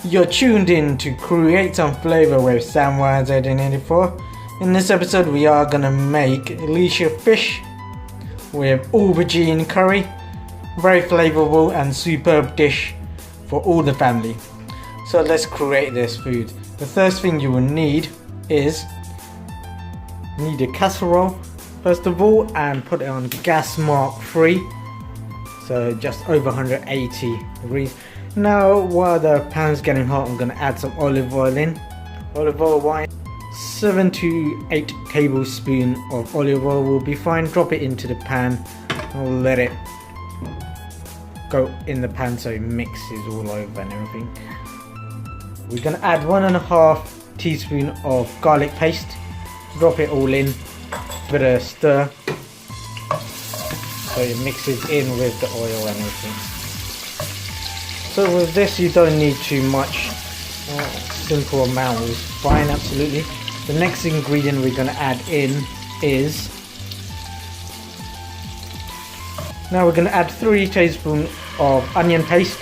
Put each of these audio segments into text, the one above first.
You're tuned in to create some flavor with Samwise 1884. In this episode we are gonna make Helisha fish with aubergine curry. Very flavorful and superb dish for all the family. So let's create this food. The first thing you will need is a casserole first of all, and put it on gas mark 3, so just over 180 degrees. Now while the pan's getting hot, I'm going to add some olive oil in. Olive oil wine, 7 to 8 tablespoons of olive oil will be fine. Drop it into the pan and let it go in the pan so it mixes all over and everything. We're going to add 1.5 teaspoon of garlic paste. Drop it all in, give it a stir so it mixes in with the oil and everything. So with this you don't need too much, simple amount is fine, absolutely. The next ingredient we're going to add in is, now we're going to add 3 tablespoons of onion paste.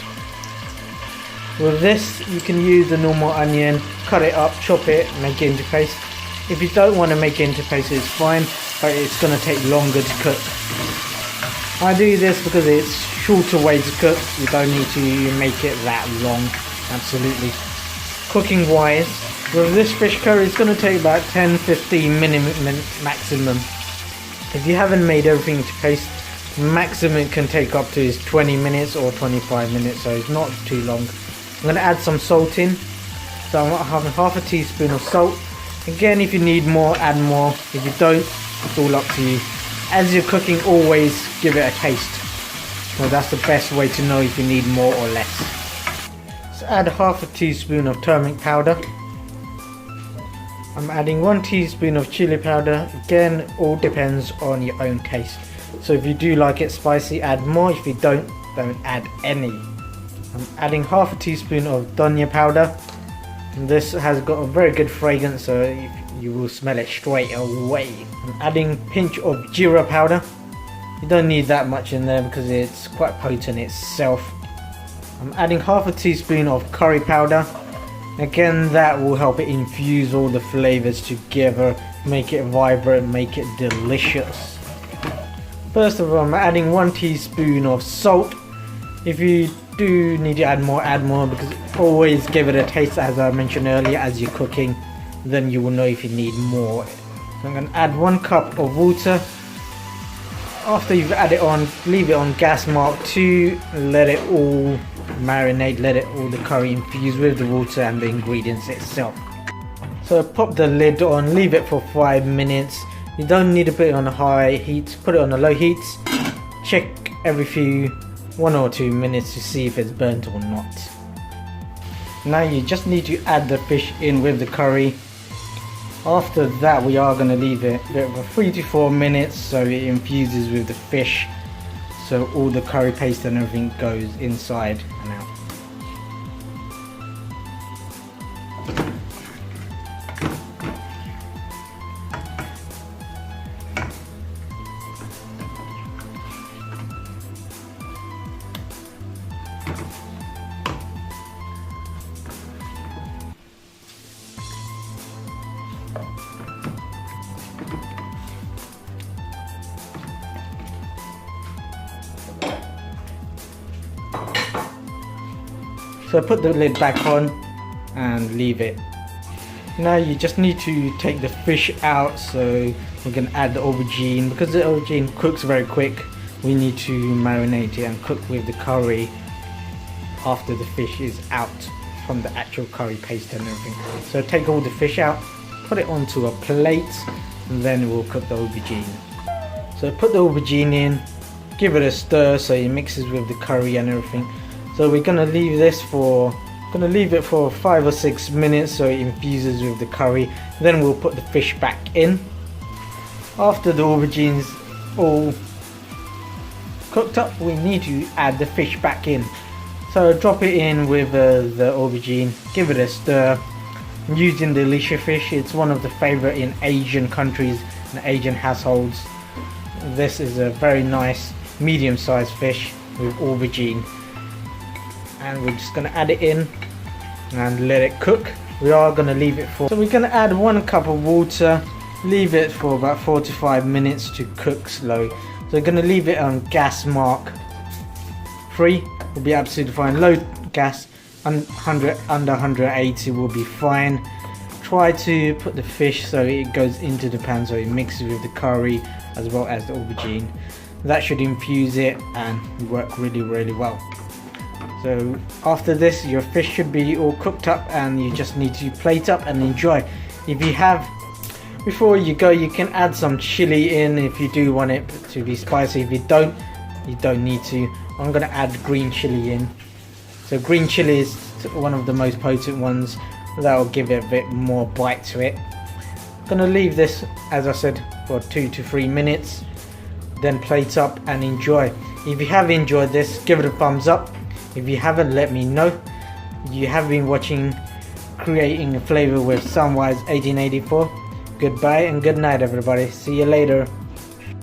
With this you can use the normal onion, cut it up, chop it, make it into paste. If you don't want to make it into paste, it's fine, but it's going to take longer to cook. I do this because it's shorter way to cook. You don't need to make it that long, absolutely. Cooking wise, with this fish curry, it's going to take about 10-15 minutes maximum. If you haven't made everything to paste, maximum it can take up to is 20 minutes or 25 minutes, so it's not too long. I'm going to add some salt in, so I'm having half a teaspoon of salt. Again, if you need more, add more. If you don't, it's all up to you. As you're cooking, always give it a taste. So that's the best way to know if you need more or less. So add half a teaspoon of turmeric powder. I'm adding 1 teaspoon of chilli powder. Again, all depends on your own taste. So if you do like it spicy, add more. If you don't add any. I'm adding half a teaspoon of dhanyia powder. This has got a very good fragrance, so you will smell it straight away. I'm adding a pinch of jheera powder. You don't need that much in there because it's quite potent itself. I'm adding half a teaspoon of curry powder. Again, that will help it infuse all the flavors together, make it vibrant, make it delicious. First of all, I'm adding 1 teaspoon of salt. If you do need to add more, because always give it a taste, as I mentioned earlier, as you're cooking, then you will know if you need more. So I'm going to add 1 cup of water. After you've added it on, leave it on gas mark 2, let it all marinate, let it all the curry infuse with the water and the ingredients itself. So pop the lid on, leave it for 5 minutes. You don't need to put it on a high heat, put it on a low heat. Check every 1 or 2 minutes to see if it's burnt or not. Now you just need to add the fish in with the curry. After that we are going to leave it for 3 to 4 minutes so it infuses with the fish, so all the curry paste and everything goes inside and out. So put the lid back on and leave it. Now you just need to take the fish out, so we're going to add the aubergine. Because the aubergine cooks very quick, we need to marinate it and cook with the curry after the fish is out from the actual curry paste and everything. So take all the fish out, put it onto a plate, and then we'll cook the aubergine. So put the aubergine in, give it a stir so it mixes with the curry and everything. So we're going to leave this for, leave it for 5 or 6 minutes so it infuses with the curry. Then we'll put the fish back in. After the aubergines all cooked up, we need to add the fish back in. So drop it in with the aubergine, give it a stir. I'm using the Helisha fish. It's one of the favorite in Asian countries and Asian households. This is a very nice medium-sized fish with aubergine. And we're just going to add it in. and let it cook. We are going to leave it for, so we're going to add 1 cup of water, leave it for about 4 to 5 minutes to cook slow. So we're going to leave it on gas mark 3, will be absolutely fine. Low gas, under 180 will be fine. Try to put the fish so it goes into the pan, so it mixes with the curry as well as the aubergine. That should infuse it and work really well. So after this, your fish should be all cooked up and you just need to plate up and enjoy. If you have, before you go, you can add some chili in if you do want it to be spicy. If you don't need to. I'm going to add green chili in. So green chili is one of the most potent ones. That will give it a bit more bite to it. I'm going to leave this, as I said, for 2 to 3 minutes. Then plate up and enjoy. If you have enjoyed this, give it a thumbs up. If you haven't, let me know. You have been watching Creating a Flavor with Sunwise 1884. Goodbye and good night, everybody. See you later.